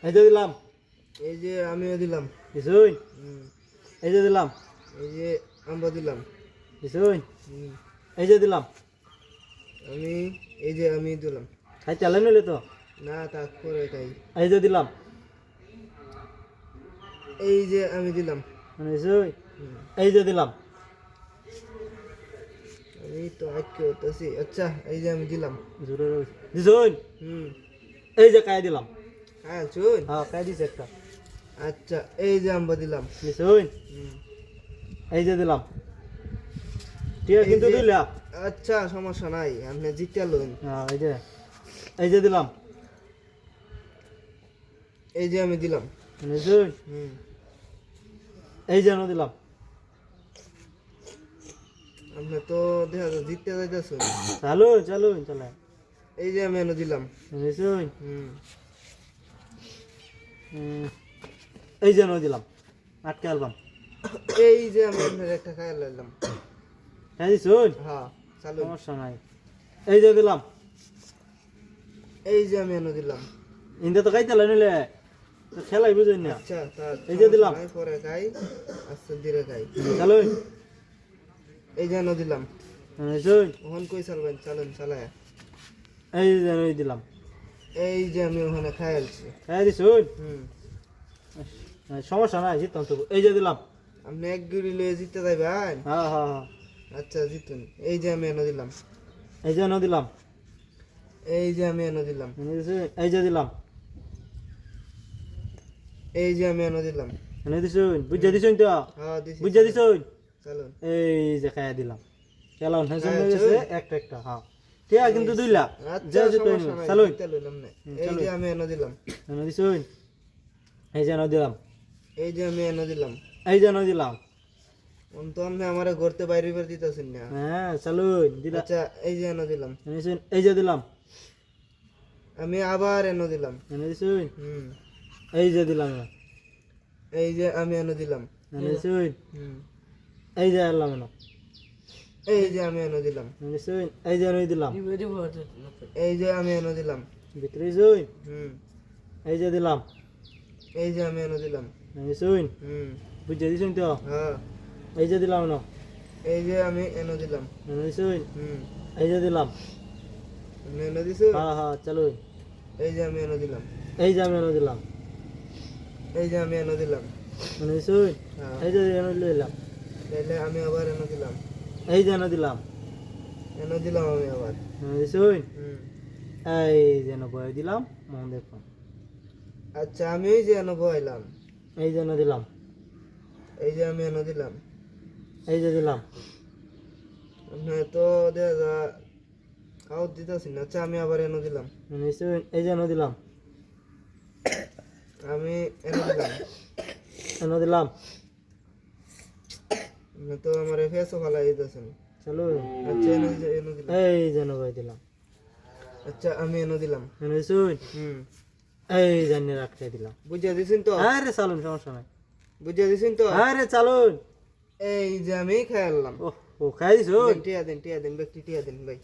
এই যে দিলাম। এই যে আমিও দিলাম। কিছুই। এই যে দিলাম। এই যে আমরা দিলাম। কিছুই। হুম। এই যে দিলাম। আমি দিলাম। খাই চালাই নিলে তো। না তারপরে খাই। এই যে দিলাম। এই যে আমি দিলাম। কিছুই। হুম। এই যে দিলাম। আমি তো আজকে হতেছি। আচ্ছা এই যে আমি দিলাম। জোরে দিছুন। হুম। এই যে খাই দিলাম। হ্যাঁ শুন। হ্যাঁ খাই দিছে একটা। আচ্ছা এই যে আমরা দিলাম। দিছুন। হুম। এই যে দিলাম। ঠিক আছে কিন্তু দিলা। আচ্ছা সমস্যা নাই আপনি জিতে লইন। হ্যাঁ এই যে দিলাম। এই যে আমি দিলাম। দিছুন। হুম। এই যে আমি দিলাম। আপনি তো দেখা যায় জিততে যাইতেছেন। চালু চালু চালাই। এই যে আমি এনে দিলাম। দিছুন। হুম। এই যে আমি দিলাম। আটকে অ্যালবাম। এই যে আমি আপনার একটা খাইয়া লাইলাম। খাই দিছুন। হ্যাঁ চালু। সমস্যা নাই। এই যে দিলাম। এই যে আমি এনে দিলাম। ইন্দা তো খাই চালাই নিলে খেলাই বুঝেন না। আচ্ছা তার এই যে দিলাম। পরে খাই আস্তে ধীরে খাই। চালু। এই যে এনে দিলাম। দিছুন। ওখান কই চালবেন চালুন চালায়। এই যে আমি দিলাম। এই যে আমি ওখানে খাইয়ালছি। খাই দিছুন। হুম। সমস্যা নাই জিততাম তো। এই যে দিলাম। আপনি এক গুড়ি লয়ে জিততে যাইবেন। হ্যাঁ হ্যাঁ হ্যাঁ। আচ্ছা জিতুন। এই যে আমি এনে দিলাম। এই যে আমি দিলাম। এই যে আমি এনে দিলাম। এই যে দিলাম। এই যে আমি এনে দিলাম। এনে দিছুন। বুঝা দিছুন তো। হ্যাঁ দিছি। বুঝা দিছুন। চালুন। এই যে খাই দিলাম। খেলাম হেসে খাইয়া গেছে দিছুন? একটা একটা হ্যাঁ। ঠিক আছে কিন্তু দুইলা। আচ্ছা যে জিততে সমস্যা নাই চালু। জিততে লইলাম না। এই চালুন। যে আমি এনে দিলাম। এনে দিছুন। এই যে এনে দিলাম। এই যে আমি এনে দিলাম। এই যে এনে দিলাম। তো আপনি আমারে ঘরতে বাইরে বের দিতেছেন না। হ্যাঁ চালু দিলা। আচ্ছা এই যে এনে দিলাম। এনে দিছুন। এই যে দিলাম। আমি আবার এনে দিলাম। এনে দিছুন। হুম। এই যে দিলাম। এই যে আমি এনে দিলাম। এনে দিছুন। হুম। এই যে এলাম এনে। এই যে আমি এনে দিলাম। এনে দিছুন। এই যে এনে দিলাম। এই যে আমি এনে দিলাম। ভিতরে দিছুন। হুম। এই যে দিলাম। এই যে আমি এনে দিলাম। এনে দিছুন। হুম। বুঝা দিছুন তো। হ্যাঁ। এই যে দিলাম না। এই যে আমি এনে দিলাম। এনে দিছুন। হুম। এই যে দিলাম। আপনি এনে দিছো? হ্যাঁ হ্যাঁ চালু। এই যে আমি এনে দিলাম। এই যে আমি এনে দিলাম। এই যে আমি এনে দিলাম। এনে দিছুন। হ্যাঁ। এই যে এনে দিলাম। তাইলে আমি আবার এনে দিলাম। এই যে এনে দিলাম। এনে দিলাম আমি আবার। এনে দিছুন। হুম। এই যে এনে বয়ে দিলাম মন দেখুন। আচ্ছা আমি ওই যে এনে বইলাম। এই যে এনে দিলাম। এই যে আমি এনে দিলাম। এই যে দিলাম। আপনি তো দেখা যায় খাওয়া দিতেছি না। আচ্ছা আমি আবার এনে দিলাম। এনে দিছুন। এই যে এনে দিলাম। আমি এনে দিলাম। এনে দিলাম। আপনি তো আমার ফেসও ফালাই দিতেছেন। চালু। আচ্ছা এনে দিলাম। এই যে এনে বয়ে দিলাম। আচ্ছা আমি এনে দিলাম। এনে দিছুন। হুম। এই জানি রাখতে দিলাম। বুঝিয়ে দিছেন তো? আরে চালুন সমস্যা নাই। বুঝিয়ে দিছেন তো? আরে চালুন। এই যে আমি খেয়ালাম। ও খাই দিছুন। টিয়া দেন ব্যক্তি টিয়া দেন ভাই।